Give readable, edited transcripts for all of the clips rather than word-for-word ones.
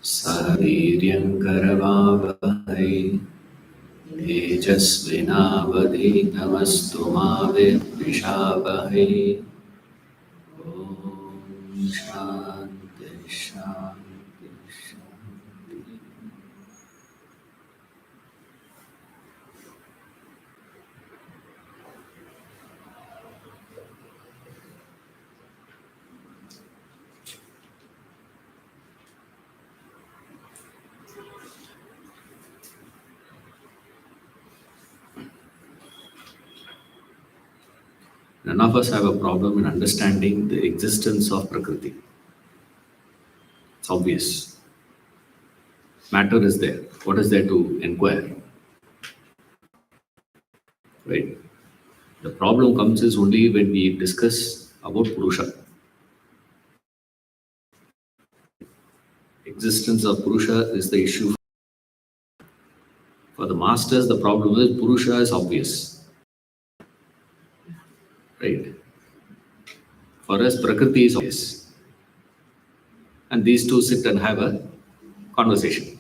सवीर्यङ्करवावहै तेजस्विनावधीतमस्तु मा विद्विषावहै। ॐ शान्ति शान्ति शान्ति। None of us have a problem in understanding the existence of Prakriti. It's obvious. Matter is there. What is there to inquire? Right? The problem comes is only when we discuss about Purusha. Existence of Purusha is the issue. For the masters, the problem is Purusha is obvious. Right? For us, Prakriti is obvious. And these two sit and have a conversation.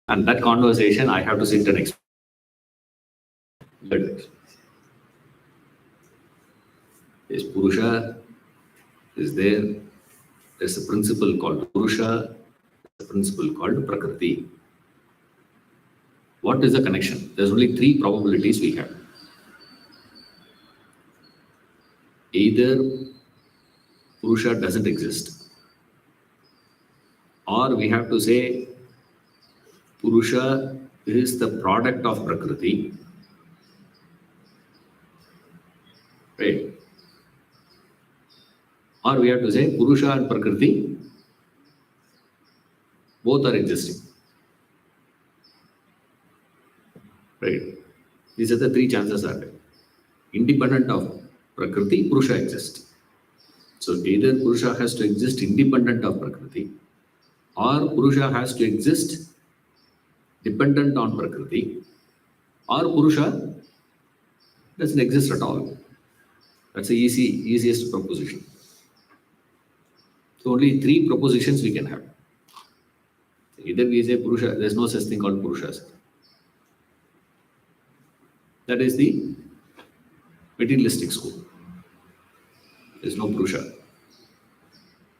And that conversation, I have to sit and explain. Yes, Purusha is there. There's a principle called Purusha, a principle called Prakriti. What is the connection? There's only three probabilities we have. Either Purusha doesn't exist, or we have to say Purusha is the product of Prakriti. Right? Or we have to say Purusha and Prakriti both are existing. Right? These are the three chances are there. Independent of Prakriti, Purusha exists. So either Purusha has to exist independent of Prakriti, or Purusha has to exist dependent on Prakriti, or Purusha doesn't exist at all. That's the easiest proposition. So only three propositions we can have. Either we say Purusha, there's no such thing called Purushas. That is the materialistic school. There's no Purusha.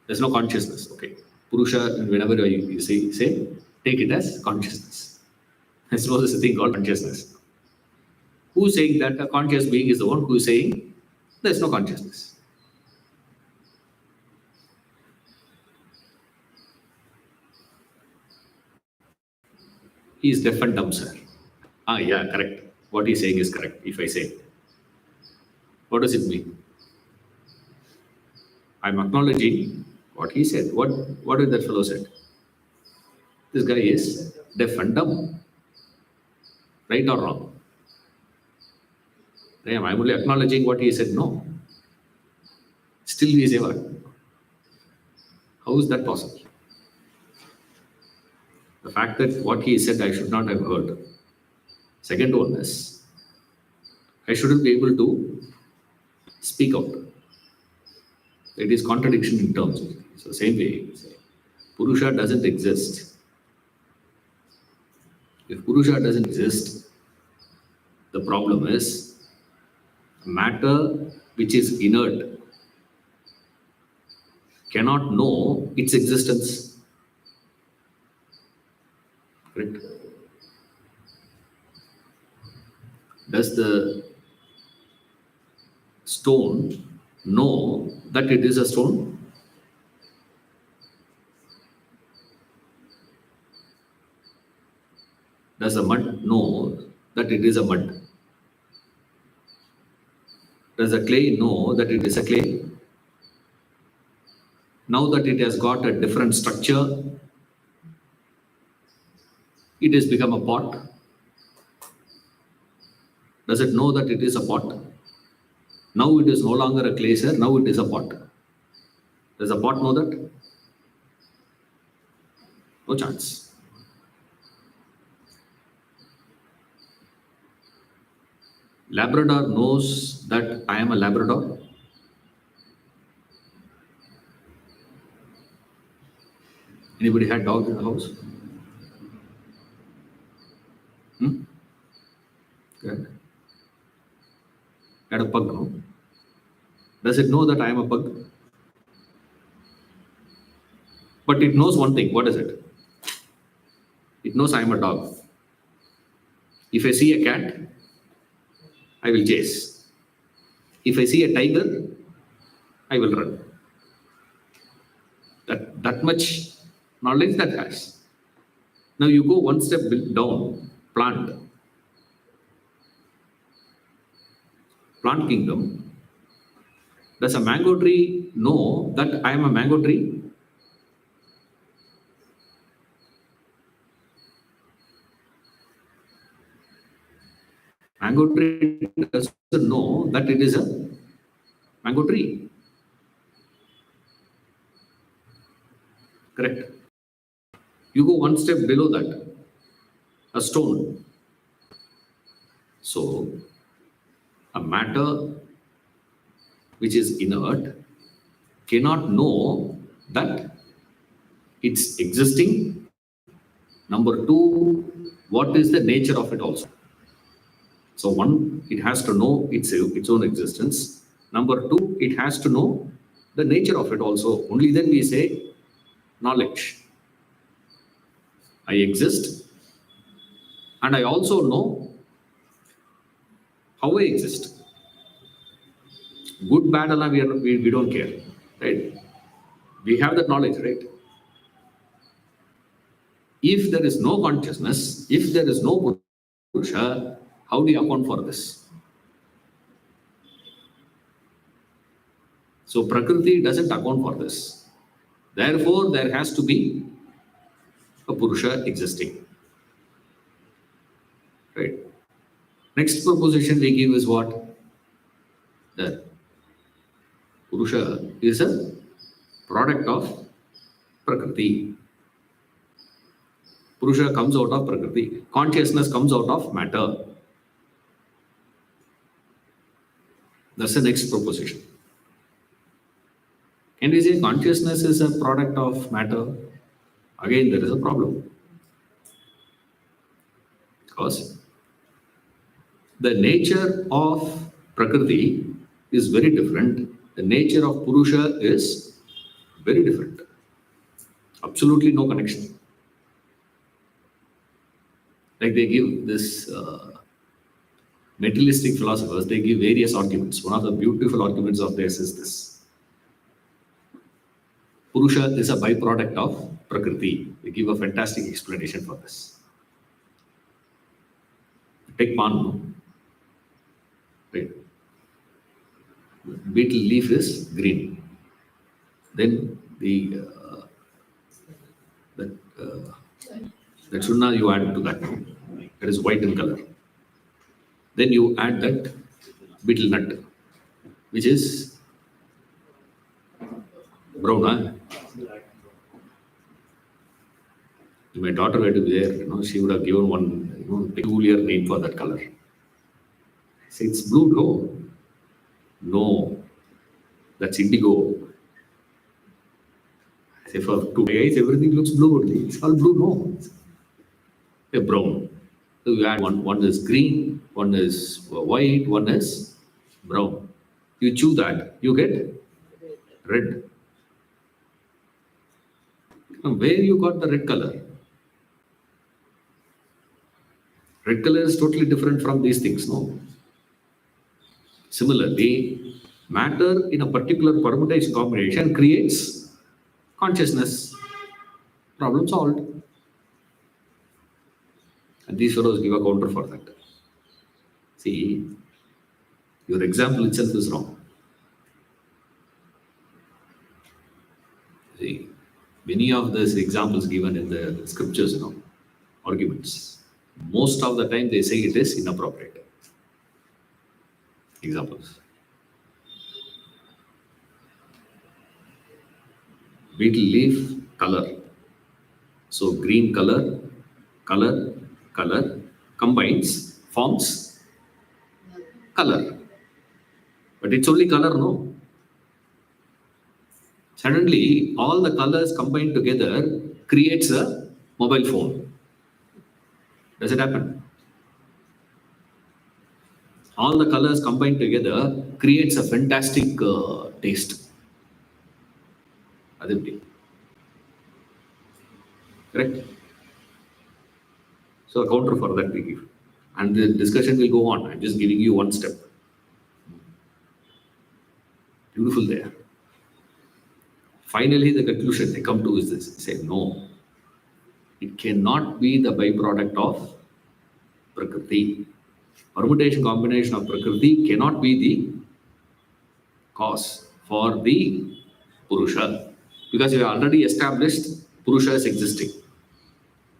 There's no consciousness. Okay. Purusha, whenever you say, take it as consciousness. There's no such thing called consciousness. Who's saying that a conscious being is the one who is saying there's no consciousness? He is deaf and dumb, sir. Ah, yeah, correct. What he's saying is correct, if I say. What does it mean? I'm acknowledging what he said. What did that fellow said? This guy is deaf and dumb. Right or wrong? I'm only acknowledging what he said. No. Still we say what? How is that possible? The fact that what he said I should not have heard. Second one is, I shouldn't be able to speak out. It is contradiction in terms. So same way, Purusha doesn't exist. If Purusha doesn't exist, the problem is matter which is inert cannot know its existence. Correct? Does the stone know that it is a stone? Does the mud know that it is a mud? Does the clay know that it is a clay? Now that it has got a different structure, it has become a pot. Does it know that it is a pot? Now it is no longer a clay, sir. Now it is a pot. Does the pot know that? No chance. Labrador knows that I am a Labrador. Anybody had dogs in the house? Good. Had a pug, no? Does it know that I am a pug? But it knows one thing. What is it? It knows I am a dog. If I see a cat, I will chase. If I see a tiger, I will run. That much knowledge that has. Now you go one step down, plant. Plant kingdom. Does a mango tree know that I am a mango tree? Mango tree doesn't know that it is a mango tree. Correct. You go one step below that, a stone. So, a matter which is inert cannot know that it's existing. Number two, what is the nature of it also? So one, it has to know its own existence. Number two, it has to know the nature of it also. Only then we say knowledge. I exist and I also know how I exist. Good, bad, Allah, we don't care, right? We have that knowledge, right? If there is no consciousness, if there is no Purusha, how do you account for this? So Prakriti doesn't account for this. Therefore, there has to be a Purusha existing. Right? Next proposition they give is what? That Purusha is a product of Prakriti. Purusha comes out of Prakriti. Consciousness comes out of matter. That's the next proposition. Can we say consciousness is a product of matter? Again, there is a problem. Because the nature of Prakriti is very different. The nature of Purusha is very different. Absolutely no connection. Like they give this materialistic philosophers, they give various arguments. One of the beautiful arguments of theirs is this. Purusha is a byproduct of Prakriti. They give a fantastic explanation for this. Take palm, right? Beetle leaf is green. Then the chunna you add to that. That is white in color. Then you add that beetle nut, which is brown. Huh? If my daughter were to be there, she would have given one peculiar name for that color. Say it's blue, no. No, that's indigo. Say for two guys, everything looks blue only. It's all blue, no. They're brown. So you add one is green, one is white, one is brown. You chew that, you get red. Now, where you got the red color? Red color is totally different from these things, no? Similarly, matter in a particular permutation combination creates consciousness. Problem solved. And these fellows give a counter for that. See, your example itself is wrong. See, many of these examples given in the scriptures, arguments, most of the time they say it is inappropriate. Examples. Beetle leaf color. So green color combines, forms color. But it's only color, no. Suddenly, all the colors combined together creates a mobile phone. Does it happen? All the colors combined together creates a fantastic taste. Adipti. Correct? So a counter for that we give. And the discussion will go on. I'm just giving you one step. Beautiful there. Finally, the conclusion they come to is this. They say, no, it cannot be the byproduct of Prakriti. Permutation combination of Prakriti cannot be the cause for the Purusha. Because we have already established Purusha is existing.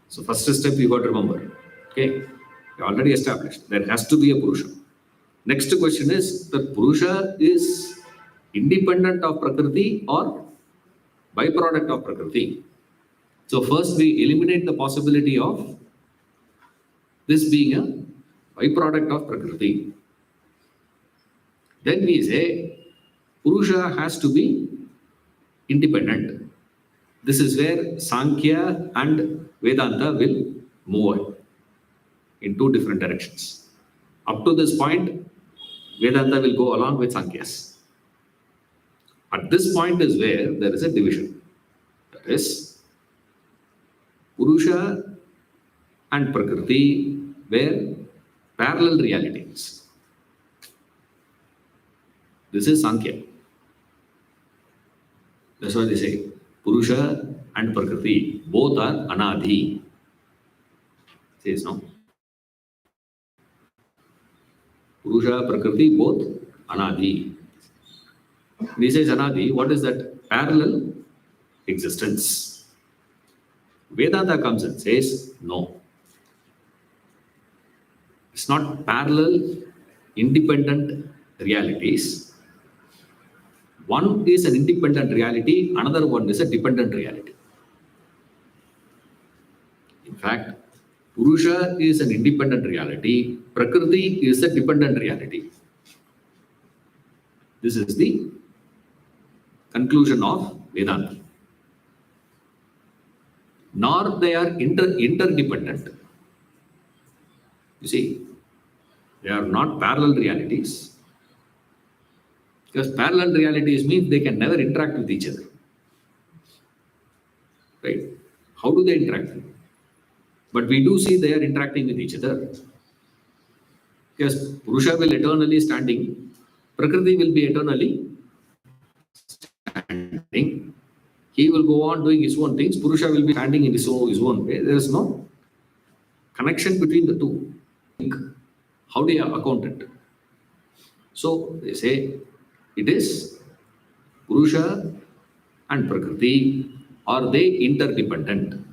So first step you got to remember. Okay, you already established. There has to be a Purusha. Next question is that Purusha is independent of Prakriti or byproduct of Prakriti. So first we eliminate the possibility of this being a byproduct of Prakriti. Then we say Purusha has to be independent. This is where Sankhya and Vedanta will move in two different directions. Up to this point, Vedanta will go along with Sankhya's. At this point is where there is a division. That is, Purusha and Prakriti were parallel realities. This is Sankhya. That's why they say Purusha and Prakriti both are Anadhi. Says no. Purusha, Prakriti both Anadhi. When he says Anadhi, what is that? Parallel existence. Vedanta comes and says no. It's not parallel, independent realities. One is an independent reality, another one is a dependent reality. In fact, Purusha is an independent reality, Prakriti is a dependent reality. This is the conclusion of Vedanta. Nor they are interdependent. You see, they are not parallel realities. Because parallel realities means they can never interact with each other. Right? How do they interact? But we do see they are interacting with each other. Because Purusha will eternally standing, Prakriti will be eternally standing. He will go on doing his own things. Purusha will be standing in his own way. There is no connection between the two. How do you account it? So they say it is Purusha and Prakriti. Are they interdependent?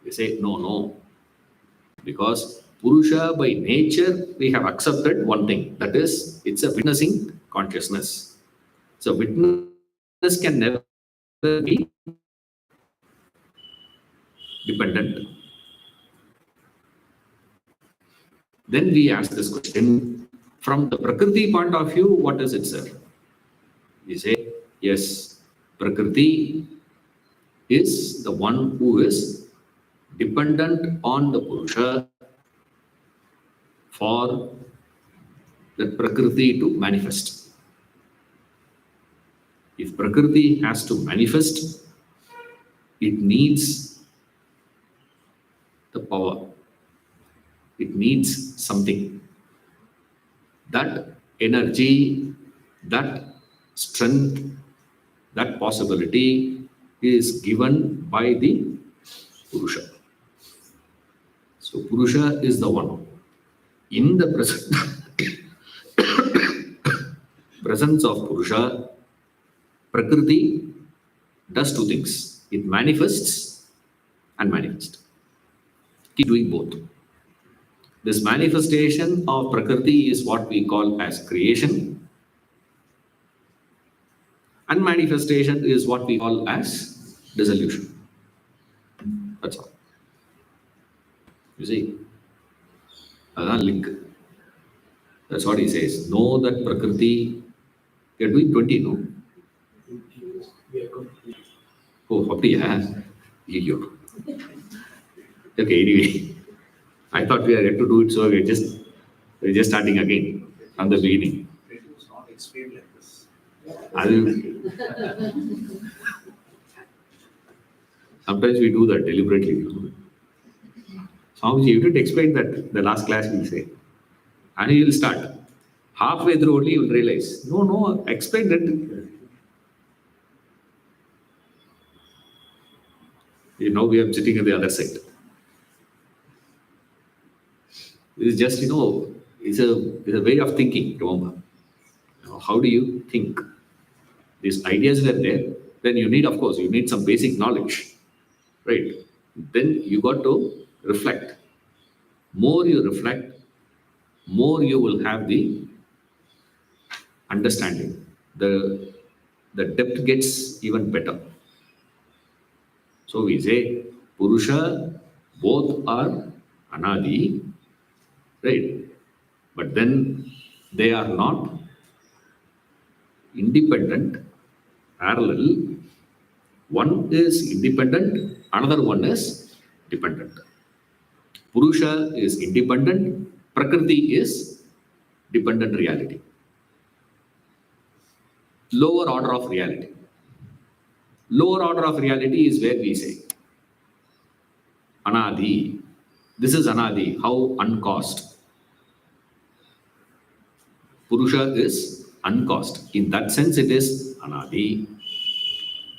They say no. Because Purusha by nature we have accepted one thing, that is it's a witnessing consciousness. So witness can never be dependent. Then we ask this question, from the Prakriti point of view, what is it, sir? We say, yes, Prakriti is the one who is dependent on the Purusha for the Prakriti to manifest. If Prakriti has to manifest, it needs the power. It needs something. That energy, that strength, that possibility is given by the Purusha. So Purusha is the one. In the presence of Purusha, Prakriti does two things. It manifests and manifests. Keep doing both. This manifestation of Prakriti is what we call as creation, and manifestation is what we call as dissolution. That's all. You see, that's a link. That's what he says. Know that Prakriti, we are doing 20, no? Oh, அப்படியா? ஐயோ. Okay, anyway. I thought we are yet to do it, so we're just starting again from the beginning. It was not explained like this. Sometimes we do that deliberately. Swamiji, you didn't explain that the last class, we'll say. And you will start. Halfway through only you will realize, no, explain that. Now we are sitting on the other side. It's just, it's a way of thinking, remember. How do you think? These ideas were there. Then you need, of course, you need some basic knowledge, right? Then you got to reflect. More you reflect, more you will have the understanding. The depth gets even better. So we say, Purusha, both are anadi, right? But then they are not independent, parallel. One is independent, another one is dependent. Purusha is independent, Prakriti is dependent reality. Lower order of reality. Lower order of reality is where we say Anadi. This is Anadi, how uncaused. Purusha is uncaused. In that sense, it is Anadi.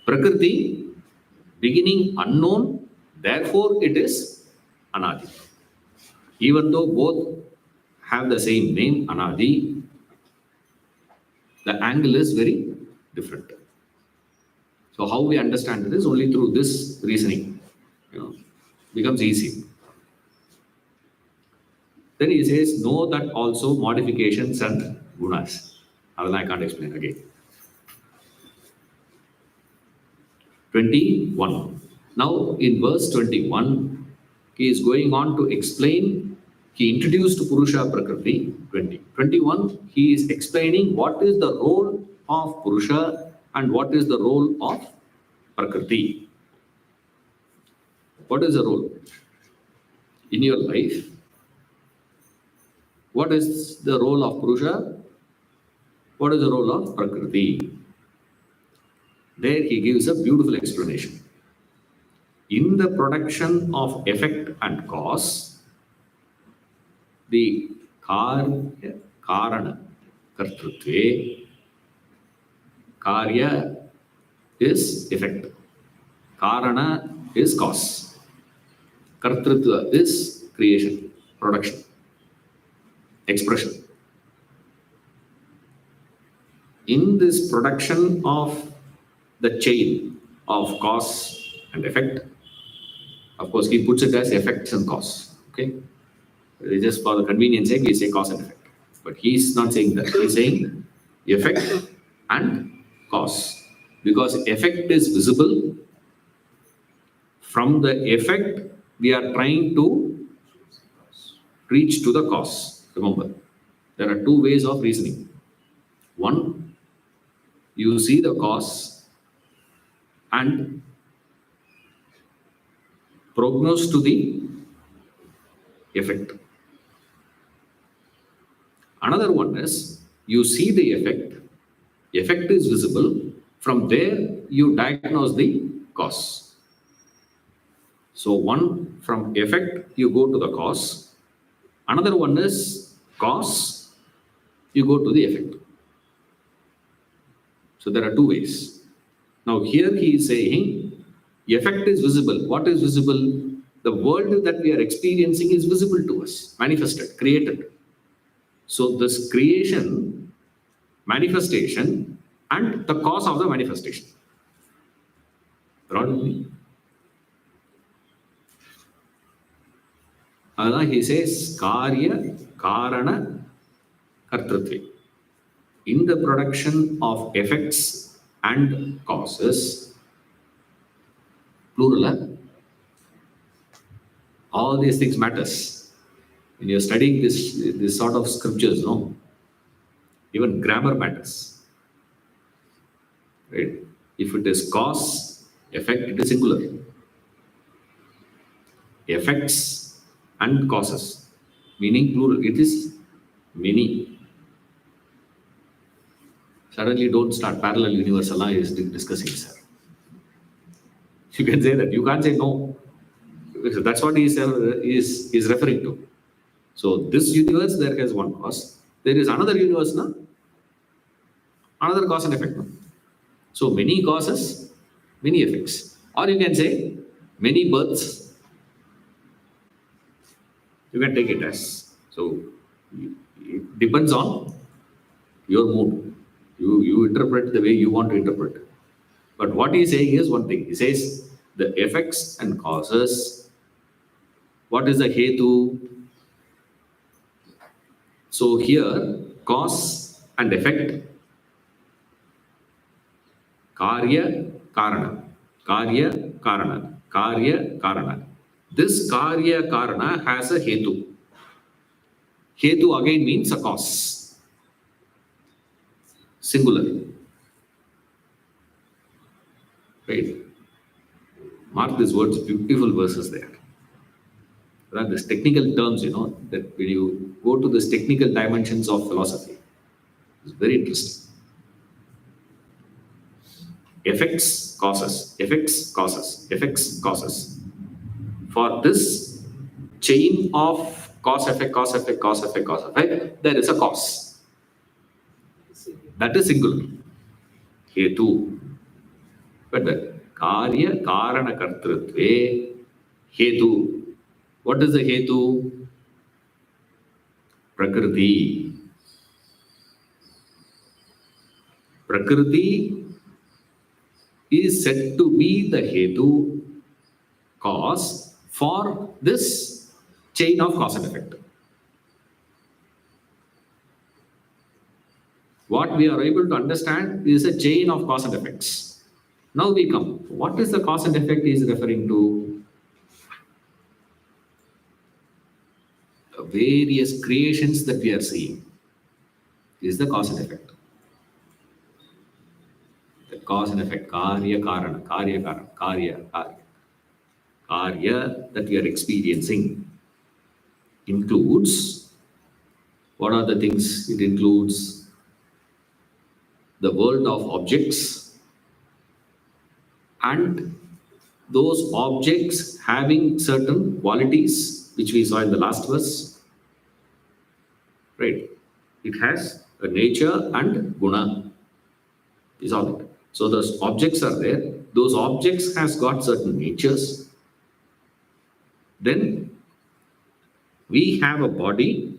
Prakriti, beginning unknown, therefore it is Anadi. Even though both have the same name, Anadi, the angle is very different. So how we understand it is only through this reasoning. Becomes easy. Then he says, know that also modifications and gunas. Other I can't explain again. 21. Now in verse 21, he is going on to explain. He introduced Purusha Prakriti. 20. 21, he is explaining what is the role of Purusha and what is the role of Prakriti. What is the role? In your life, what is the role of Purusha? What is the role of Prakriti? There he gives a beautiful explanation. In the production of effect and cause, the karana kartrutve, karya is effect, karana is cause, kartrutva is creation, production, expression. In this production of the chain of cause and effect, of course, he puts it as effects and cause. Okay, just for the convenience sake, we say cause and effect. But he's not saying that. He's saying effect and cause, because effect is visible. From the effect, we are trying to reach to the cause. Remember, there are two ways of reasoning. One, you see the cause and prognose to the effect. Another one is you see the effect is visible, from there you diagnose the cause. So one, from effect you go to the cause, another one is cause, you go to the effect. So there are two ways. Now here he is saying effect is visible. What is visible? The world that we are experiencing is visible to us, manifested, created. So this creation, manifestation, and the cause of the manifestation. Around me. He says karya karana kartrutve. In the production of effects and causes, plural, all these things matters. When you're studying this sort of scriptures, no? Even grammar matters. Right? If it is cause, Effect, it is singular. Effects and causes, meaning plural, it is many. Suddenly don't start parallel universe Allah is discussing, sir. You can say that. You can't say no. That's what he is referring to. So this universe, there is one cause. There is another universe, na? Another cause and effect. No? So many causes, many effects. Or you can say many births. You can take it as. So it depends on your mood. You interpret the way you want to interpret. But what he is saying is one thing. He says the effects and causes. What is the hetu? So here, cause and effect, karya, karana, karya, karana, karya, karana. This karya, karana has a hetu. Hetu again means a cause, singular. Right? Mark these words, beautiful verses there. There are these technical terms, that when you go to these technical dimensions of philosophy, it's very interesting. Effects, causes, effects, causes, effects, causes. For this chain of cause, effect, cause, effect, cause, effect, cause, effect, there is a cause. That is singular. Hetu. But the karya, karana, kartrutve, hetu. What is the hetu? Prakriti. Prakriti is said to be the hetu, cause for this chain of cause and effect. What we are able to understand is a chain of cause and effects. Now we come. What is the cause and effect he is referring to? Various creations that we are seeing is the cause and effect. The cause and effect, karya, karana, karya, karana, karya, karya. Karya that we are experiencing includes, what are the things it includes? The world of objects and those objects having certain qualities, which we saw in the last verse. Right? It has a nature and guna. Is all it. So those objects are there. Those objects has got certain natures. Then we have a body.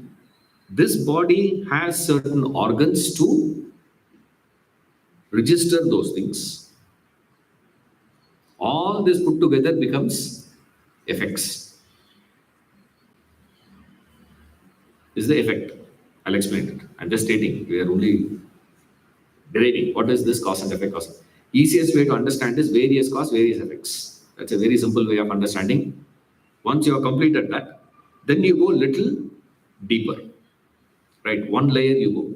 This body has certain organs to register those things. All this put together becomes effects. This is the effect. I'll explain it. I'm just stating. We are only deriving. What is this cause and effect cause? Easiest way to understand is various cause, various effects. That's a very simple way of understanding. Once you have completed that, then you go little deeper. Right? One layer you go.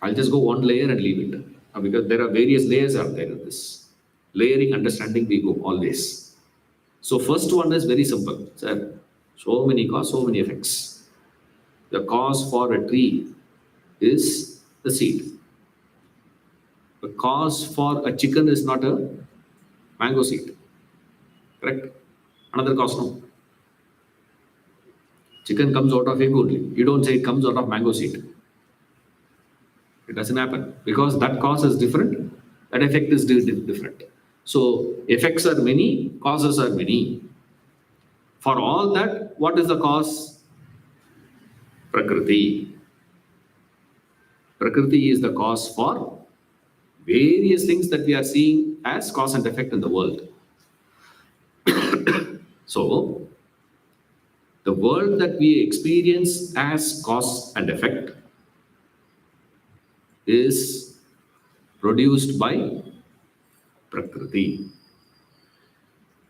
I'll just go one layer and leave it. Because there are various layers out there in this. Layering understanding we go always. So first one is very simple. So many cause, so many effects. The cause for a tree is the seed. The cause for a chicken is not a mango seed. Correct? Another cause, no. Chicken comes out of egg only. You don't say it comes out of mango seed. It doesn't happen because that cause is different, that effect is different. So effects are many, causes are many. For all that, what is the cause? Prakriti. Prakriti is the cause for various things that we are seeing as cause and effect in the world. So, the world that we experience as cause and effect is produced by Prakriti.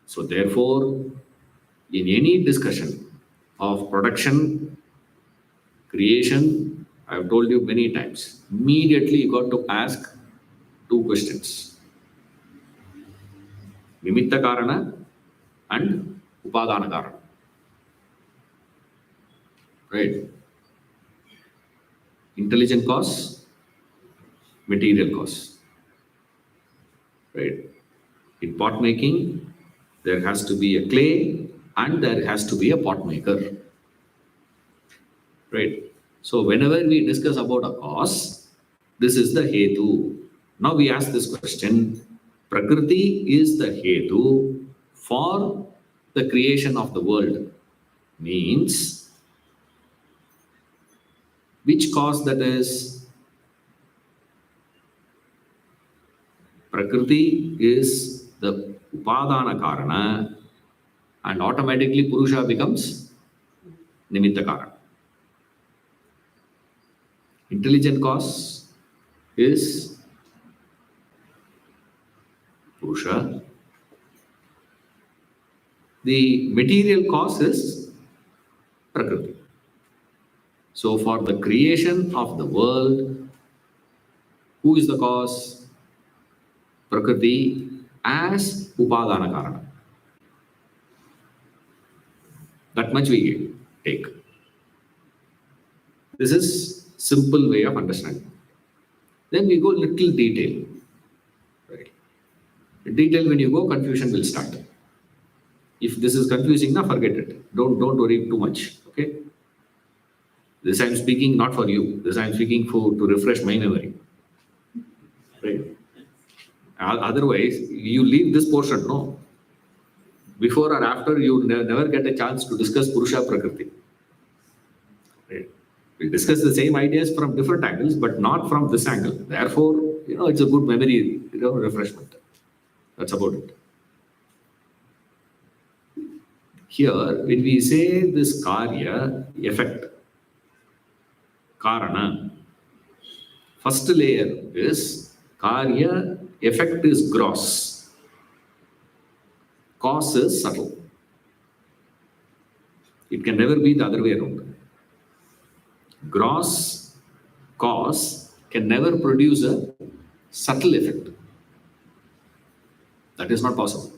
So, therefore, in any discussion of production, creation, I have told you many times, immediately you got to ask two questions. Nimitta Karana and Upadana Karana. Right? Intelligent cause, material cause. Right? In pot making, there has to be a clay and there has to be a pot maker. Right? So whenever we discuss about a cause, this is the hetu. Now we ask this question, Prakriti is the hetu for the creation of the world. Means, which cause that is? Prakriti is the upadana karana and automatically Purusha becomes nimitta karana. Intelligent cause is Purusha. The material cause is Prakriti. So for the creation of the world, who is the cause? Prakriti as upadana karana. That much we take. This is simple way of understanding. Then we go little detail. Right. In detail, when you go, confusion will start. If this is confusing, now forget it. Don't worry too much. Okay. This I am speaking not for you. This I am speaking for to refresh my memory. Right. Otherwise, you leave this portion. No. Before or after, you never get a chance to discuss Purusha Prakriti. Right. We discuss the same ideas from different angles, but not from this angle. Therefore, it's a good memory, refreshment. That's about it. Here, when we say this karya, effect, karana, first layer is karya, effect is gross, cause is subtle. It can never be the other way around. Gross cause can never produce a subtle effect. That is not possible.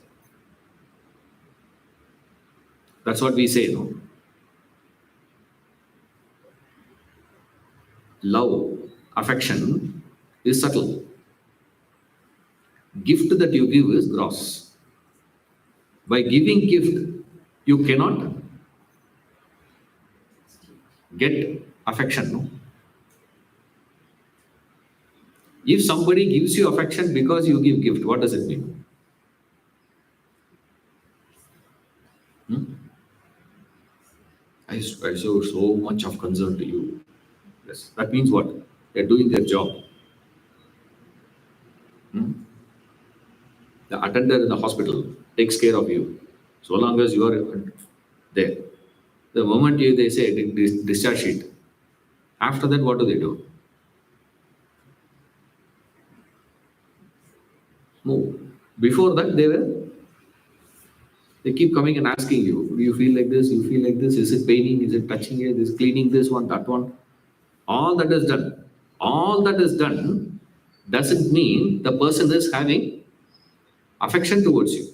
That's what we say, no? Love, affection is subtle. Gift that you give is gross. By giving gift, you cannot get affection, no? If somebody gives you affection because you give gift, what does it mean? I show so much of concern to you. Yes. That means what? They're doing their job. The attendant in the hospital takes care of you so long as you are there. The moment they say discharge sheet, after that, what do? Move. Before that, they keep coming and asking you, do you feel like this? You feel like this? Is it paining? Is it touching it? Is it cleaning this one, that one? All that is done. All that is done doesn't mean the person is having affection towards you.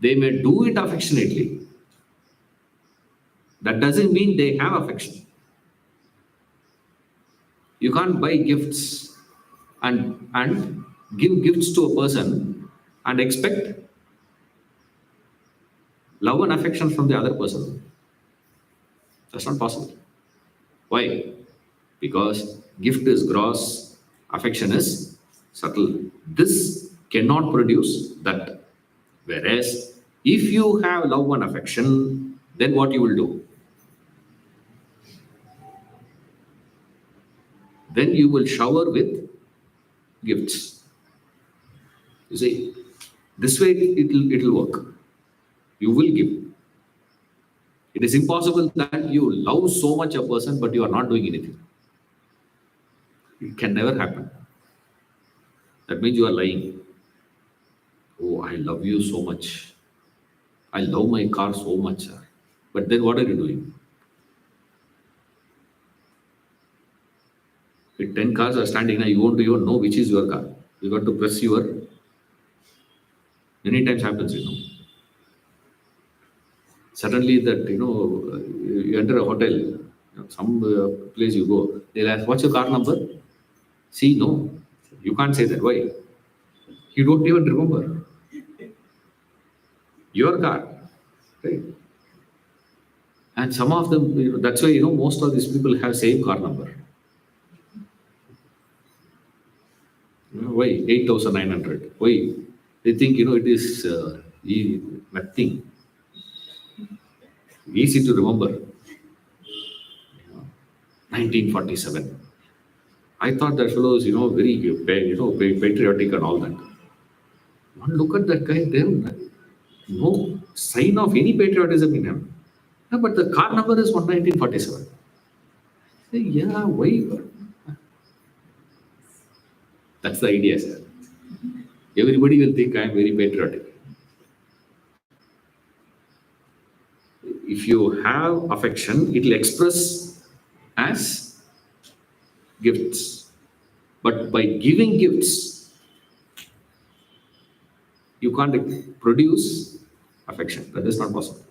They may do it affectionately. That doesn't mean they have affection. You can't buy gifts and give gifts to a person and expect love and affection from the other person. That's not possible. Why? Because gift is gross, affection is subtle. This cannot produce that. Whereas, if you have love and affection, then what you will do? Then you will shower with gifts. You see, this way it'll work. You will give. It is impossible that you love so much a person, but you are not doing anything. It can never happen. That means you are lying. Oh, I love you so much. I love my car so much, sir. But then what are you doing? If 10 cars are standing now, you won't even know which is your car. You got to press your Many times happens, Suddenly that, you enter a hotel, some place you go, they'll ask, what's your car number? See, no, you can't say that. Why? You don't even remember your car, right? And some of them, that's why, most of these people have same car number. Why? 8,900. Why? They think, it is nothing. Easy to remember. 1947. I thought that fellow was, very, patriotic and all that. One look at that guy, then no sign of any patriotism in him. No, but the car number is 1947. Say, yeah, why? That's the idea, sir. Everybody will think I am very patriotic. If you have affection, it will express as gifts. But by giving gifts, you can't produce affection. That is not possible.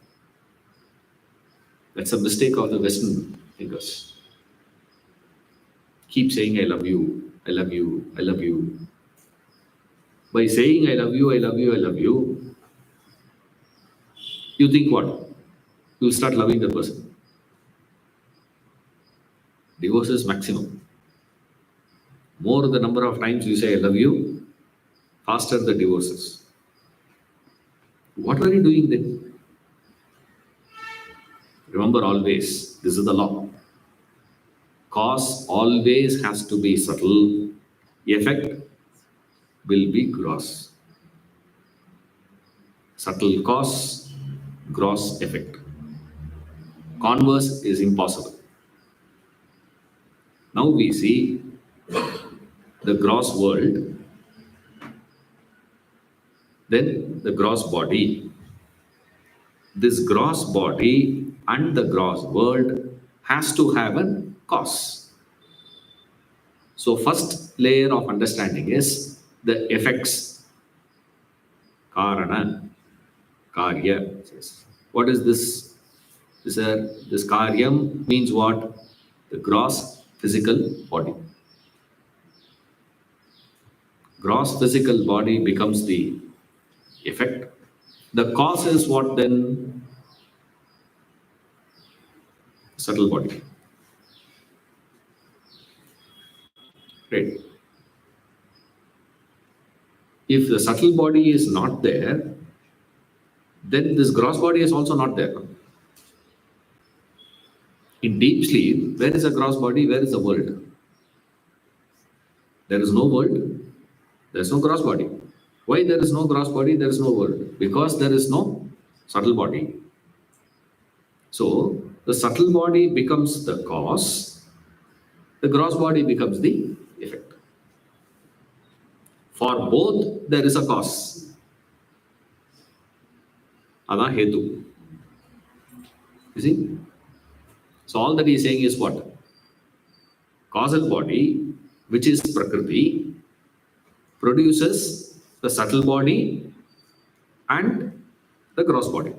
That's a mistake of the Western thinkers. Keep saying, I love you, I love you, I love you. By saying, I love you, I love you, I love you, you think what? You'll start loving the person. Divorce is maximum. More the number of times you say, I love you, faster the divorces. What were you doing then? Remember always, this is the law. Cause always has to be subtle. Effect will be gross. Subtle cause, gross effect. Converse is impossible. Now we see the gross world, then the gross body. This gross body and the gross world has to have a cause. So first layer of understanding is the effects. Karana, karya. What is this? This karyam means what? The gross physical body. Gross physical body becomes the effect. The cause is what then? Subtle body. Right. If the subtle body is not there, then this gross body is also not there. In deep sleep, where is the gross body? Where is the world? There is no world. There is no gross body. Why there is no gross body? There is no world. Because there is no subtle body. So the subtle body becomes the cause. The gross body becomes the effect. For both, there is a cause. Ada hetu. You see? So all that he is saying is what? Causal body, which is Prakriti, produces the subtle body and the gross body.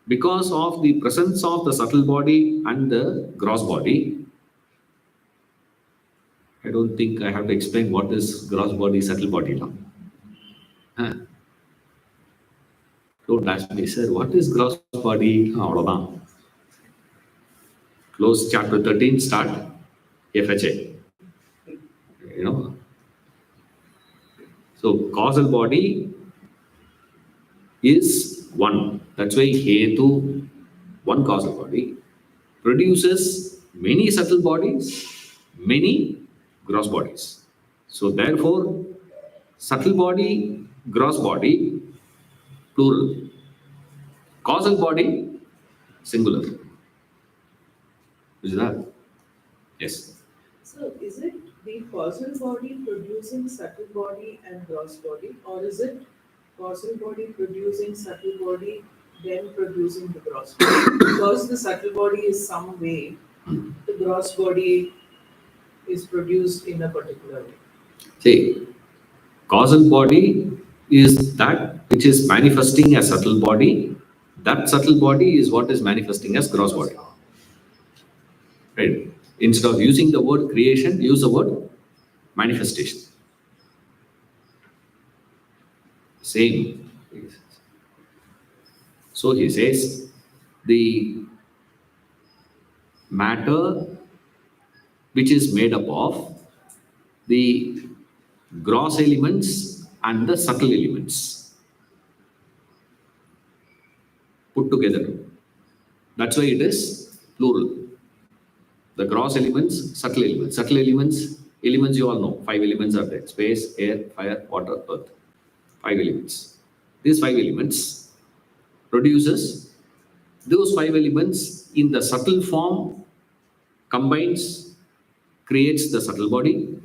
Because of the presence of the subtle body and the gross body, I don't think I have to explain what is gross body, subtle body now. Huh. Don't ask me, sir, what is gross body? Avladhan. Close chapter 13, start FHA. So causal body is one. That's why Hetu, one causal body, produces many subtle bodies, many gross bodies. So therefore, subtle body, gross body, plural. Causal body, singular. Is that? Yes. So is it the causal body producing subtle body and gross body, or is it causal body producing subtle body, then producing the gross body? Because the subtle body is some way, the gross body is produced in a particular way. See, causal body is that which is manifesting as subtle body. That subtle body is what is manifesting as gross body. Right? Instead of using the word creation, use the word manifestation. Same. So he says the matter which is made up of the gross elements and the subtle elements put together. That's why it is plural. The gross elements, subtle elements. Subtle elements you all know. 5 elements are there: space, air, fire, water, earth. 5 elements. These 5 elements produces those 5 elements in the subtle form, combines, creates the subtle body.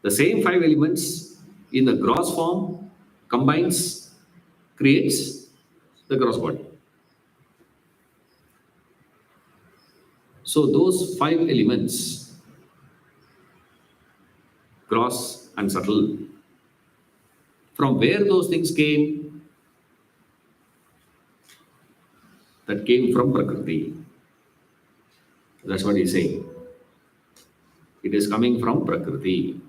The same 5 elements in the gross form combines, creates the gross body. So those 5 elements, gross and subtle, from where those things came? That came from Prakriti. That's what he's saying. It is coming from Prakriti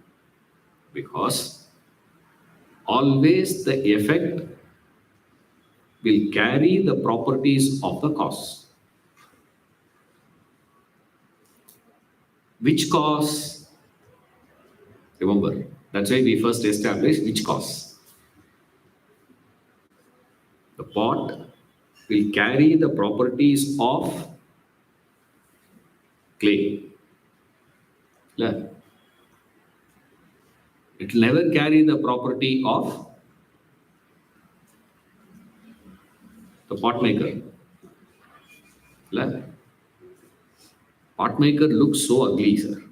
because always the effect will carry the properties of the cause. Which cause? Remember, that's why we first established which cause. The pot will carry the properties of clay. Yeah. It will never carry the property of the pot maker. Yeah. Pot maker looks so ugly, sir.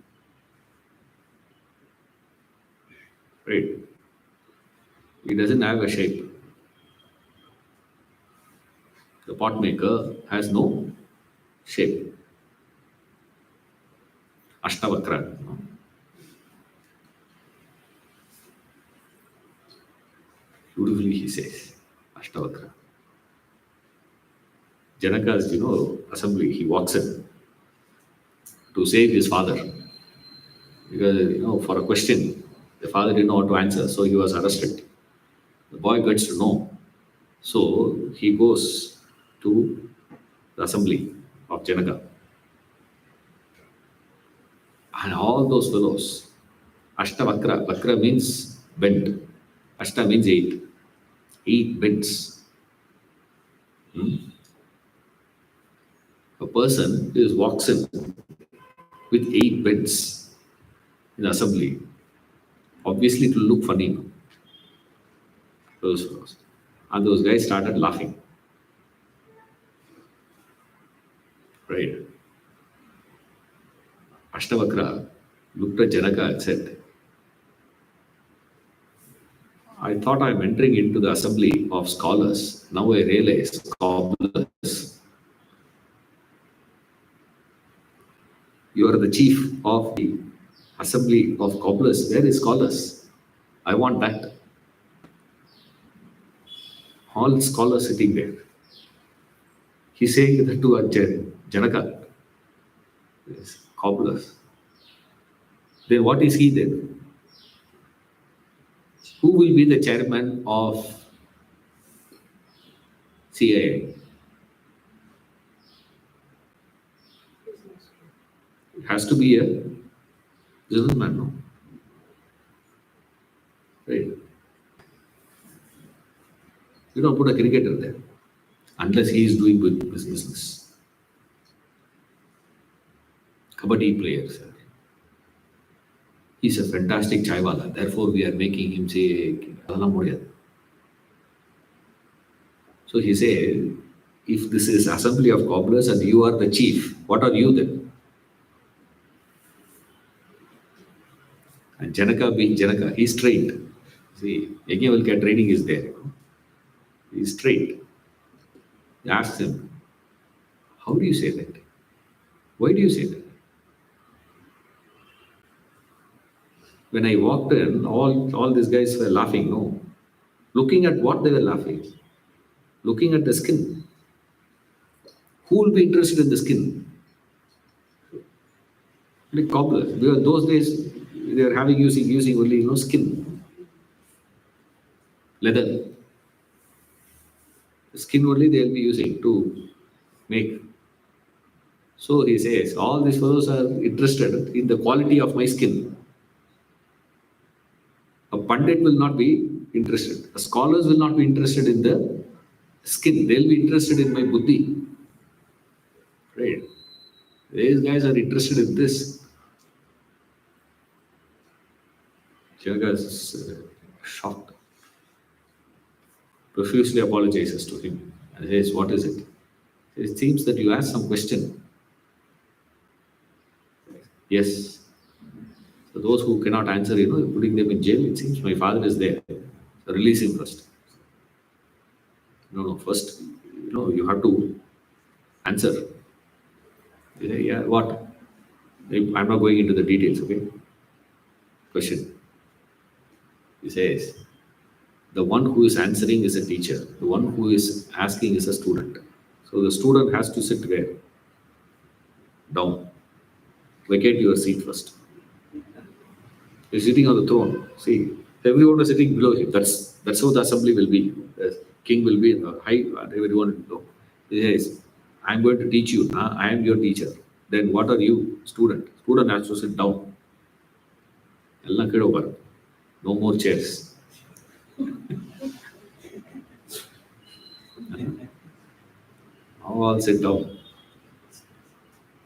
Right? He doesn't have a shape. The pot maker has no shape. Ashtavakra. Beautifully he says, Ashtavakra. Janaka's, assembly, he walks in to save his father. Because, for a question, the father didn't know what to answer, so he was arrested. The boy gets to know. So he goes to the assembly of Janaka. And all those fellows, Ashtavakra, Vakra means bent. Ashta means 8. 8 bends. A person is walks in with 8 bends in assembly. Obviously, it will look funny. No? Those fellows. And those guys started laughing. Right? Ashtavakra looked at Janaka and said, I thought I'm entering into the assembly of scholars. Now I realize cobblers. You are the chief of the assembly of cobblers. Where is scholars? I want that. All scholars sitting there. He's saying that to Janaka. Yes, cobblers. Then what is he then? Who will be the chairman of CIA? It has to be a businessman, no? Right? You don't put a cricketer there unless he is doing good business. Kabaddi player, sir. He's a fantastic chaiwala. Therefore, we are making him say, "Adala mudiyadu." So he said, if this is assembly of cobblers and you are the chief, what are you then? And Janaka being Janaka, he's trained. See, Yajnavalkya training is there. He's trained. He asks him, how do you say that? Why do you say that? When I walked in, all these guys were laughing. No. Looking at what they were laughing? Looking at the skin. Who will be interested in the skin? Like cobbler. Because those days they are having using only skin, leather. The skin only they will be using to make. So he says, all these fellows are interested in the quality of my skin. A pandit will not be interested. A scholars will not be interested in the skin. They'll be interested in my buddhi. Right? These guys are interested in this. Jaga is shocked. Profusely apologizes to him and says, what is it? It seems that you asked some question. Yes. So those who cannot answer, putting them in jail, it seems my father is there. So release him first. No, first, you have to answer. They say, yeah, what? I'm not going into the details, okay? Question. He says, the one who is answering is a teacher. The one who is asking is a student. So the student has to sit where? Down. Vacate your seat first. He's sitting on the throne. See, everyone is sitting below him. That's how the assembly will be. The king will be in the high, and everyone will know. He says, I'm going to teach you. I am your teacher. Then what are you? Student. Student has to sit down. ಎಲ್ಲ ಕಡೆ ಹೋಗ್ಬಾರ್ದು. No more chairs. All sit down.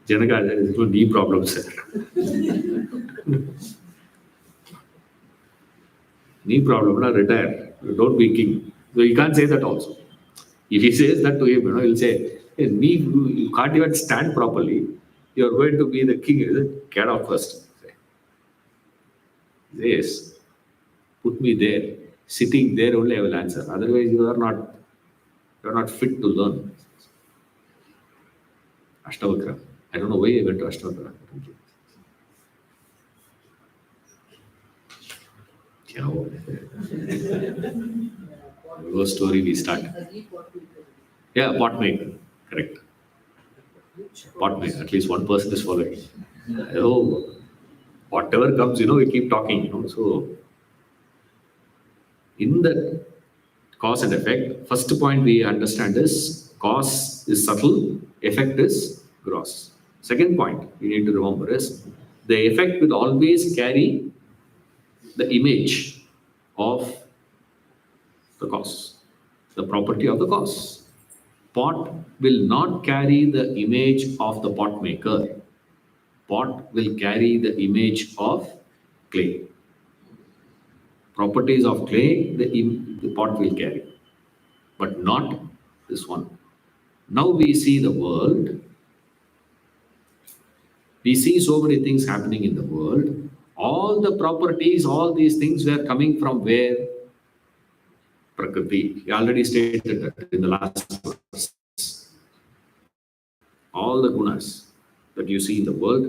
Janaka, there is no knee problem, sir. Knee problem, retire. Don't be king. So you can't say that also. If he says that to him, he'll say, hey, knee, you can't even stand properly. You're going to be the king. Get out first. Yes. Put me there. Sitting there only I will answer. Otherwise, you are not fit to learn. Ashtavakra. I don't know why I went to Ashtavakra. Your story we start. Yeah, pot maker. Correct. Pot maker. At least one person is following. Oh, whatever comes, we keep talking. So, in the cause and effect, first point we understand is cause is subtle, effect is gross. Second point we need to remember is the effect will always carry the image of the cause, the property of the cause. Pot will not carry the image of the pot maker. Pot will carry the image of clay. Properties of clay, the pot will carry, but not this one. Now we see the world. We see so many things happening in the world. All the properties, all these things were coming from where? Prakriti. He already stated that in the last verse. All the gunas that you see in the world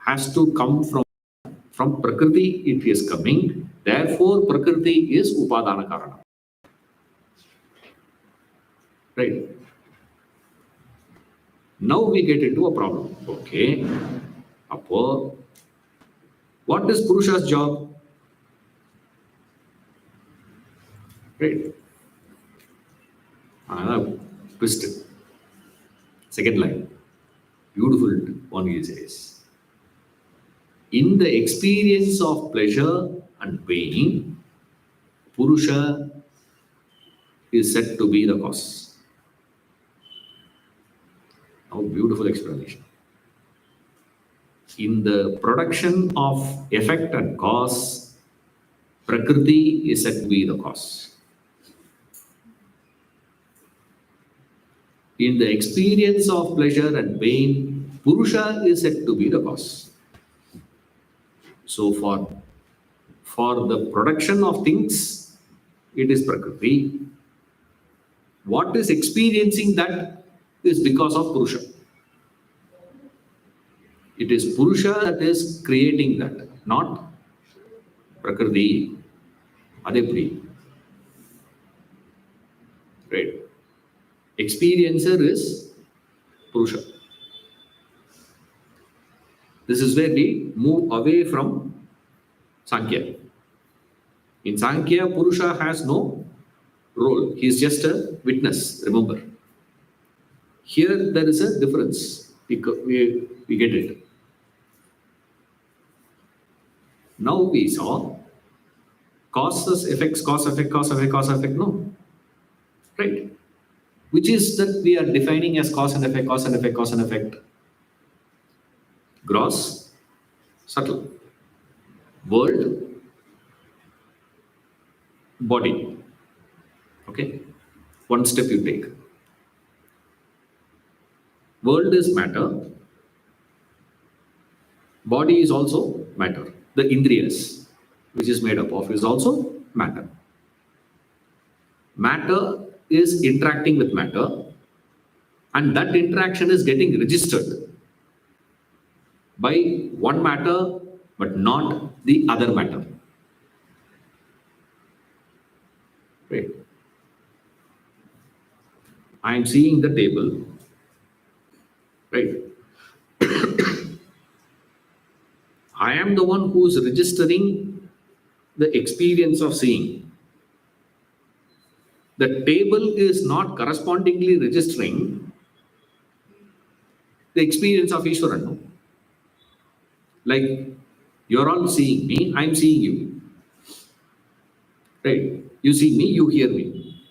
has to come from Prakriti. It is coming. Therefore, Prakriti is Upadana Karana. Right? Now we get into a problem. Okay. Apo, what is Purusha's job? Right? Twisted. Second line. Beautiful one he says. In the experience of pleasure and pain, Purusha is said to be the cause. How beautiful explanation. In the production of effect and cause, Prakriti is said to be the cause. In the experience of pleasure and pain, Purusha is said to be the cause. So for the production of things, it is Prakriti. What is experiencing that is because of Purusha. It is Purusha that is creating that, not Prakriti. Adepri. Experiencer is Purusha. This is where we move away from Sankhya. In Sankhya, Purusha has no role. He is just a witness, remember. Here there is a difference. We get it. Now we saw causes, effects, cause, effect, cause, effect, cause, effect. No. Right. Which is that we are defining as cause and effect, cause and effect, cause and effect. Gross, subtle. World, body. Okay. One step you take. World is matter. Body is also matter. The indriyas, which is made up of, is also matter. Matter is interacting with matter, and that interaction is getting registered by one matter but not the other matter. Right. I am seeing the table. Right. I am the one who is registering the experience of seeing. The table is not correspondingly registering the experience of Ishwaran. No? Like, you're all seeing me, I'm seeing you. Right? You see me, you hear me.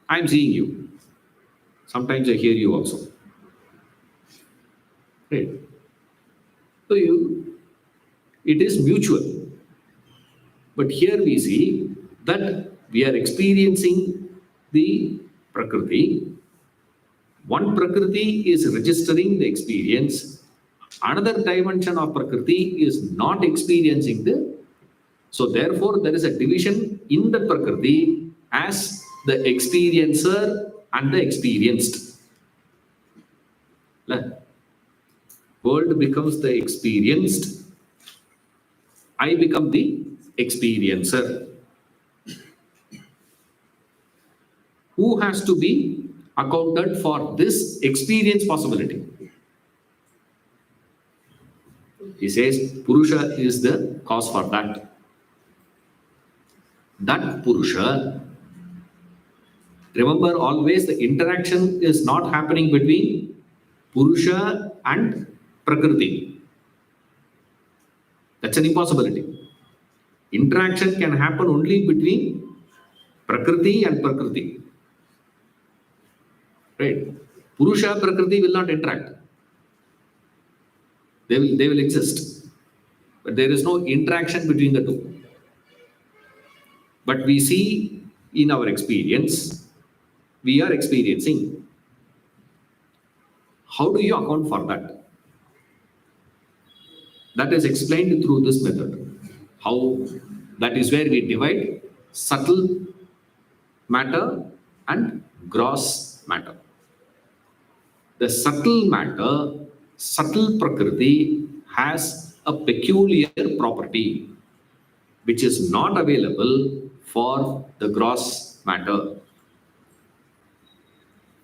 I'm seeing you. Sometimes I hear you also. Right? So it is mutual. But here we see that we are experiencing the Prakriti. One Prakriti is registering the experience. Another dimension of Prakriti is not experiencing the. So therefore, there is a division in the Prakriti as the experiencer and the experienced. World becomes the experienced. I become the experiencer. Who has to be accounted for this experience possibility? He says Purusha is the cause for that. That Purusha, remember always the interaction is not happening between Purusha and Prakriti. That's an impossibility. Interaction can happen only between Prakriti and Prakriti. Right? Purusha and Prakriti will not interact. They will exist. But there is no interaction between the two. But we see in our experience, we are experiencing. How do you account for that? That is explained through this method. How that is where we divide subtle matter and gross matter. The subtle matter, subtle Prakriti has a peculiar property which is not available for the gross matter.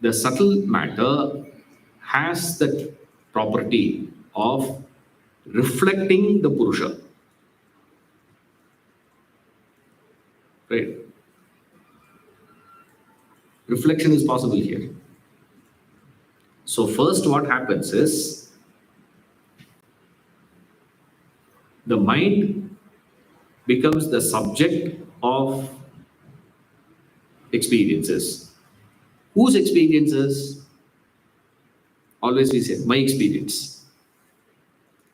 The subtle matter has that property of reflecting the Purusha. Right? Reflection is possible here. So first what happens is the mind becomes the subject of experiences. Whose experiences? Always we say, my experience.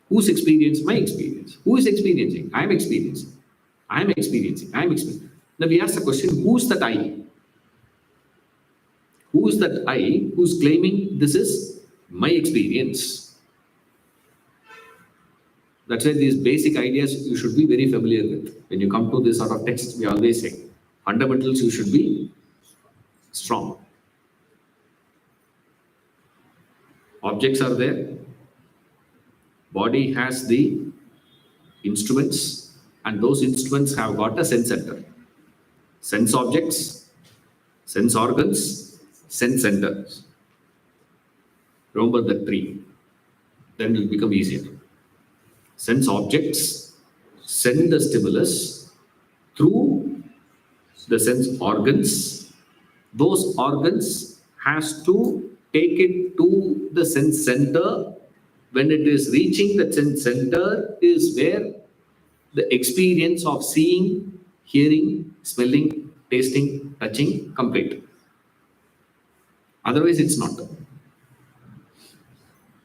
Whose experience? My experience. Who is experiencing? I am experiencing. I am experiencing. I am experiencing. Now we ask the question, who's that I? Who is that I who's claiming this is my experience? That's why these basic ideas you should be very familiar with. When you come to this sort of text, we always say, fundamentals you should be strong. Objects are there. Body has the instruments, and those instruments have got a sense center. Sense objects, sense organs, sense centers. Remember that three. Then it will become easier. Sense objects send the stimulus through the sense organs. Those organs has to take it to the sense center. When it is reaching the sense center is where the experience of seeing, hearing, smelling, tasting, touching complete. Otherwise, it's not.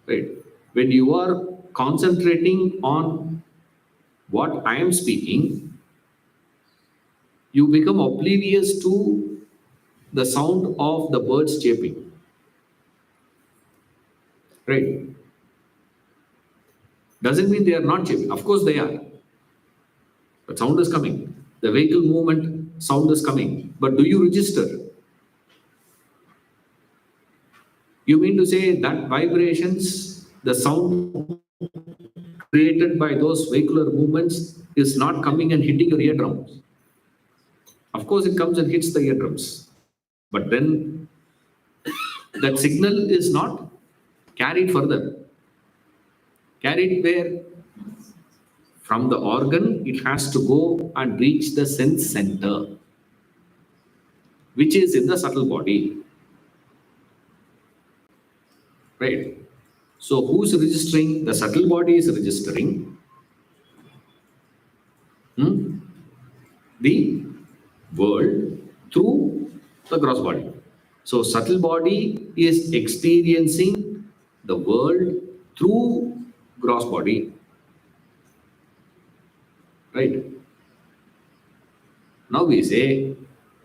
Right? When you are concentrating on what I am speaking, you become oblivious to the sound of the birds chirping. Right? Doesn't mean they are not chirping. Of course they are. But sound is coming. The vehicle movement sound is coming. But do you register? You mean to say that vibrations, the sound created by those vehicular movements is not coming and hitting your eardrums? Of course, it comes and hits the eardrums. But then that signal is not carried further. Carried where? From the organ, it has to go and reach the sense center, which is in the subtle body. Right? So, who's registering? The subtle body is registering the world through the gross body. So, subtle body is experiencing the world through gross body. Right? Now we say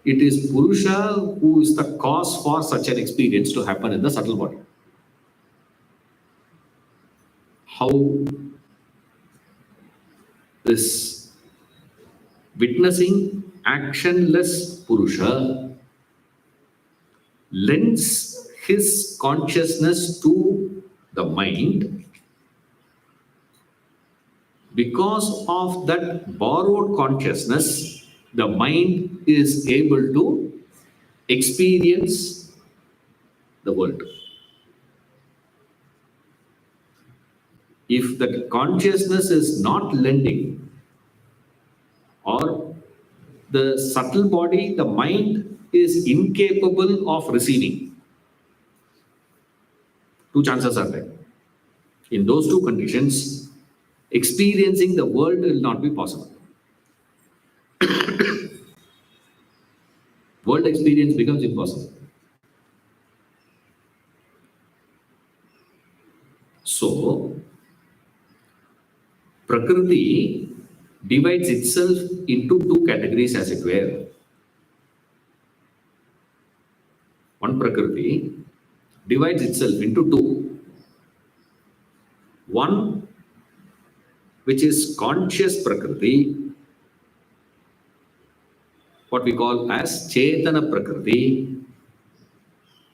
it is Purusha who is the cause for such an experience to happen in the subtle body. How this witnessing actionless Purusha lends his consciousness to the mind. Because of that borrowed consciousness, the mind is able to experience the world. If that consciousness is not lending, or the subtle body, the mind is incapable of receiving, two chances are there. In those two conditions, experiencing the world will not be possible. World experience becomes impossible. So, Prakriti divides itself into two categories, as it were. One Prakriti divides itself into two. One which is conscious Prakriti, what we call as Chetana Prakriti.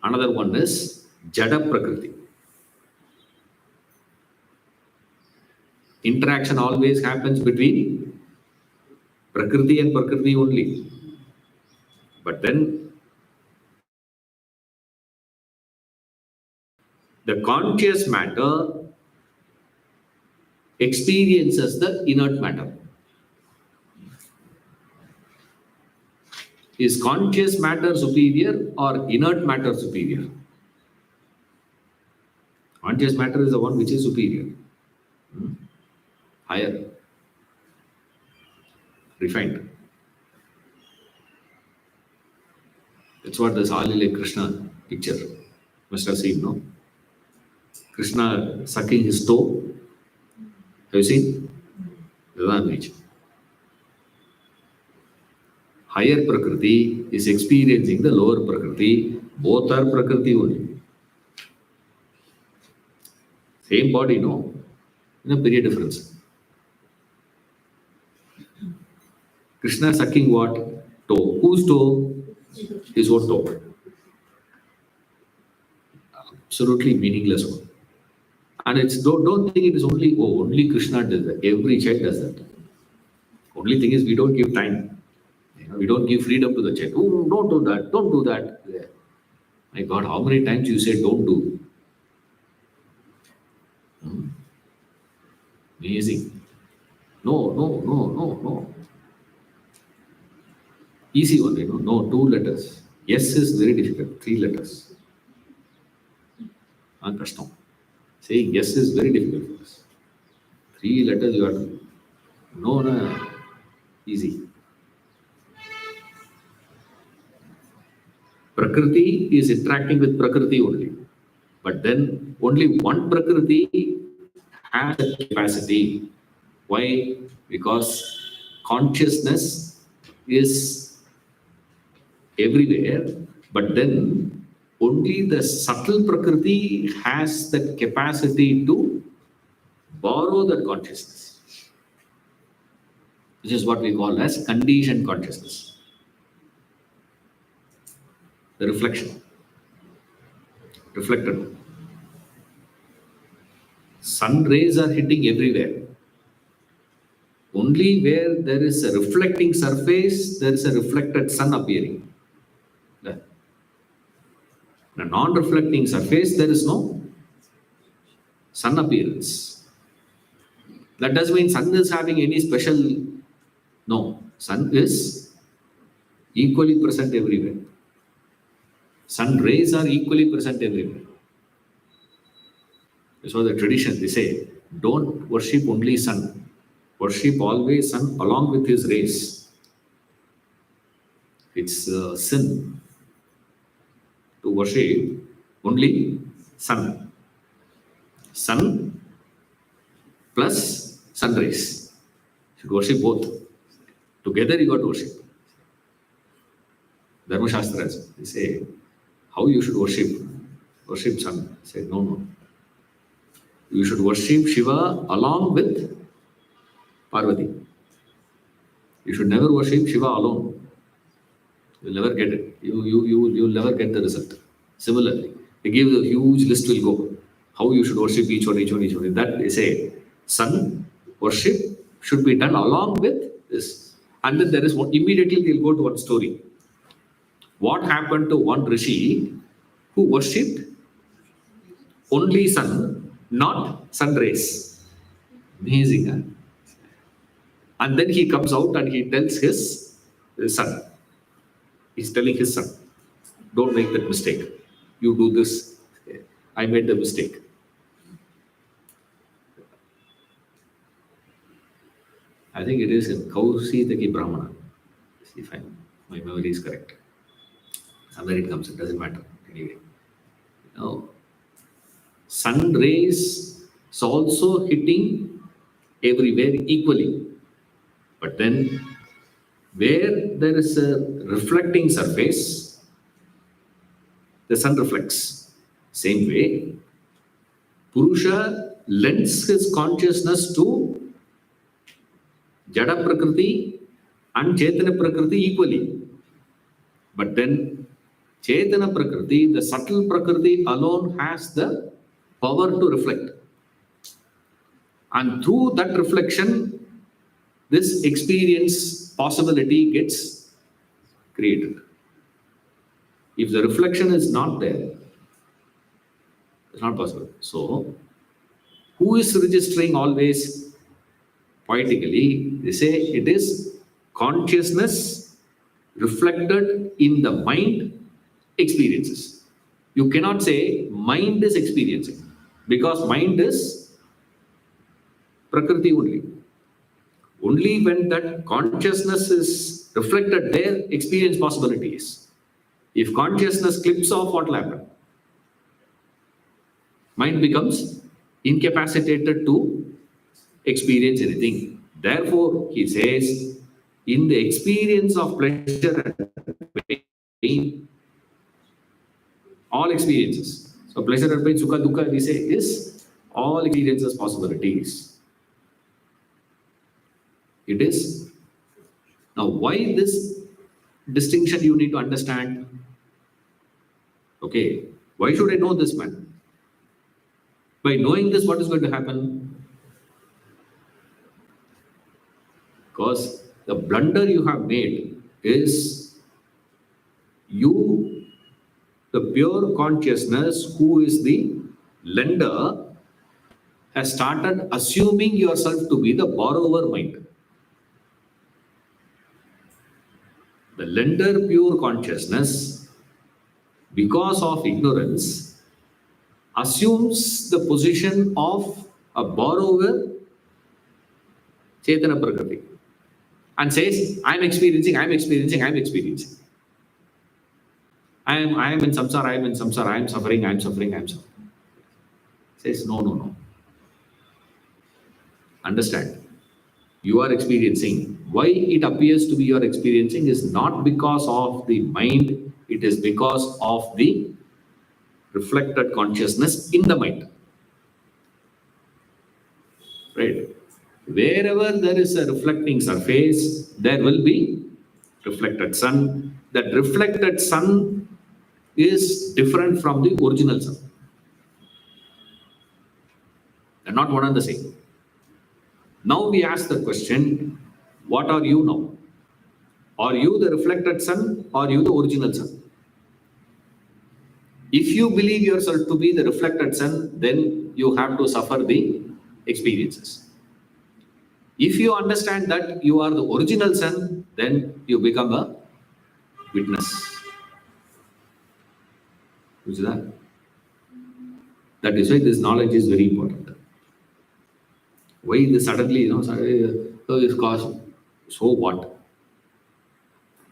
Another one is Jada Prakriti. Interaction always happens between Prakriti and Prakriti only. But then the conscious matter experiences the inert matter. Is conscious matter superior or inert matter superior? Conscious matter is the one which is superior, higher, refined. That's what this Alile Krishna picture must have seen, no? Krishna sucking his toe. Have you seen? Nature. Higher Prakriti is experiencing the lower Prakriti. Both are Prakriti only. Same body, no? No period difference. Krishna sucking what? Toe. Whose toe? His own toe. Absolutely meaningless one. And it's don't think it is only Krishna does that. Every child does that. Only thing is we don't give time. We don't give freedom to the child. Oh, don't do that. Don't do that. Yeah. My God, how many times you say don't do? Hmm? Amazing. No, no, no, no, no. Easy one, No, 2 letters. Yes is very difficult. 3 letters. Kashtam. Saying yes is very difficult for us. 3 letters you have to. No, no. Easy. Prakriti is interacting with Prakriti only. But then only one Prakriti has that capacity. Why? Because consciousness is everywhere, but then only the subtle Prakriti has that capacity to borrow that consciousness, which is what we call as conditioned consciousness, the reflection, reflected. Sun rays are hitting everywhere. Only where there is a reflecting surface, there is a reflected sun appearing. In a non-reflecting surface, there is no sun appearance. That doesn't mean sun is having any special. No, sun is equally present everywhere. Sun rays are equally present everywhere. So the tradition, they say, don't worship only sun. Worship always sun along with his rays. It's sin to worship only sun. Sun plus sun rays. You should worship both. Together you got to worship. Dharma Shastras, they say, how you should worship? Worship sun. I say, no, no. You should worship Shiva along with Parvati. You should never worship Shiva alone. You'll never get it. You'll never get the result. Similarly, they give a huge list will go. How you should worship each one, each one, each one. That they say, sun worship should be done along with this. And then there is one, immediately they'll go to one story. What happened to one rishi who worshipped only sun, not sun rays? Amazing, huh? And then he comes out and he tells his son. He's telling his son, don't make that mistake. You do this. I made the mistake. I think it is in Kaushitaki Brahmana, if my memory is correct. Somewhere it comes, it doesn't matter. Anyway. Now, sun rays is also hitting everywhere equally. But then, where there is a reflecting surface, the sun reflects. Same way, Purusha lends his consciousness to Jada Prakriti and Chetana Prakriti equally. But then, Chetana Prakriti, the subtle Prakriti alone has the power to reflect. And through that reflection, this experience possibility gets created. If the reflection is not there, it's not possible. So, who is registering always? Poetically, they say it is consciousness reflected in the mind experiences. You cannot say mind is experiencing because mind is Prakriti only. Only when that consciousness is reflected there, experience possibilities. If consciousness clips off, what will happen? Mind becomes incapacitated to experience anything. Therefore, he says, in the experience of pleasure and pain, all experiences. So pleasure and pain, sukha, dukkha, we say, is all experiences possibilities. It is. Now, why this distinction you need to understand? Okay, why should I know this, man? By knowing this, what is going to happen? Because the blunder you have made is you the pure consciousness, who is the lender, has started assuming yourself to be the borrower mind. The lender pure consciousness, because of ignorance, assumes the position of a borrower, Chetana Prakriti, and says, I'm experiencing. I am in samsara, I am in samsara, I am suffering. Says, no. Understand. You are experiencing. Why it appears to be you are experiencing is not because of the mind, it is because of the reflected consciousness in the mind. Right? Wherever there is a reflecting surface, there will be reflected sun. That reflected sun is different from the original sun. They're not one and the same. Now we ask the question, what are you now? Are you the reflected sun or are you the original sun? If you believe yourself to be the reflected sun, then you have to suffer the experiences. If you understand that you are the original sun, then you become a witness. Which is that? That is why this knowledge is very important. Why this suddenly, is caused? So what?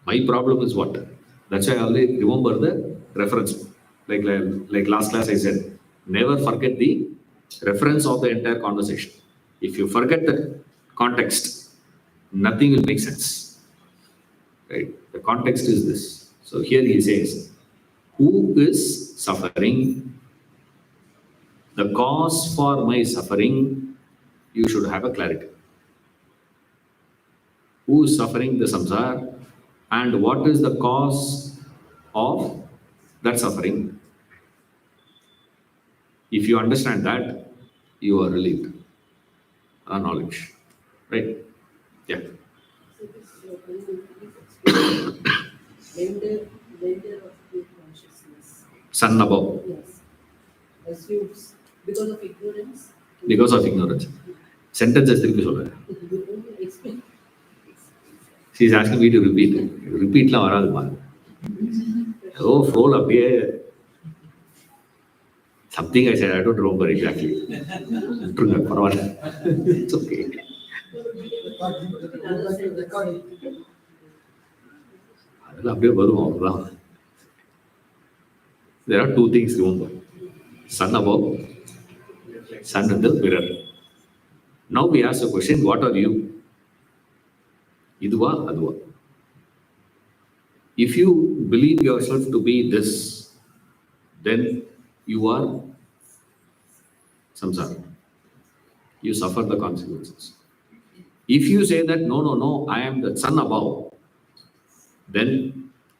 My problem is what? That's why I always remember the reference. Like last class I said, never forget the reference of the entire conversation. If you forget the context, nothing will make sense. Right? The context is this. So here he says, who is suffering? The cause for my suffering, you should have a clarity. Who is suffering the samsara? And what is the cause of that suffering? If you understand that, you are relieved. Knowledge. Right? Yeah. So this lender of pure consciousness. Sun above. Yes. Assumes because of ignorance. Because of ignorance. Sentences திருப்பி சொல்றேன். You only explain. She is asking me to repeat. Repeatலாம் வராதுமா. Flow அப்படியே. Something I said, I don't remember exactly. விட்டுருங்க, பரவாயில்ல. It's okay. அதெல்லாம் அப்படியே வரும், அவ்வளவுதான். There are two things, remember. Sun above, sun in the mirror. Now we ask the question, what are you? Idva, adva. If you believe yourself to be this, then you are samsara. You suffer the consequences. If you say that, no, I am the sun above, then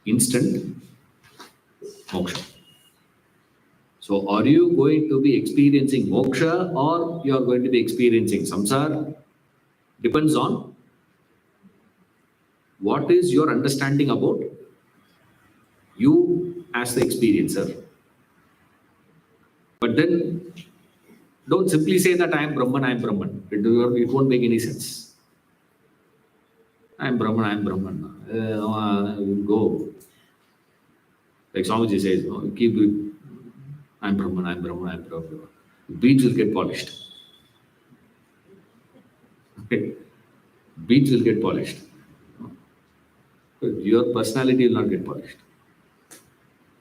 instant moksha. So are you going to be experiencing moksha or you are going to be experiencing samsara? Depends on what is your understanding about you as the experiencer. But then don't simply say that I am Brahman. It won't make any sense. I am Brahman. Go. Like Swamiji says, keep it. I am Brahman. Beads will get polished. Beads will get polished. But your personality will not get polished.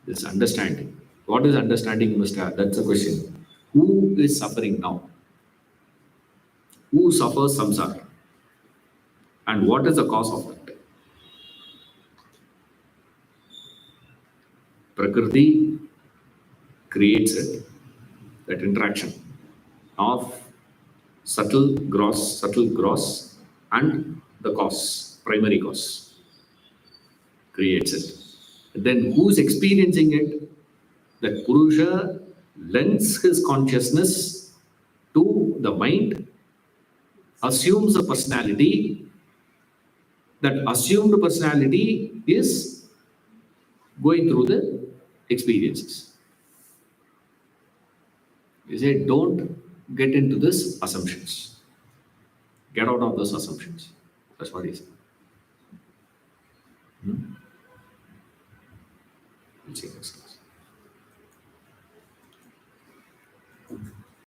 This understanding. What is understanding you must have? That's the question. Who is suffering now? Who suffers samsara? And what is the cause of that? Prakriti creates it, that interaction of subtle, gross, and the cause, primary cause, creates it. Then who's experiencing it? That Purusha lends his consciousness to the mind, assumes a personality. That assumed personality is going through the experiences. You say, don't get into this assumptions. Get out of those assumptions. That's what he said. We'll see next time.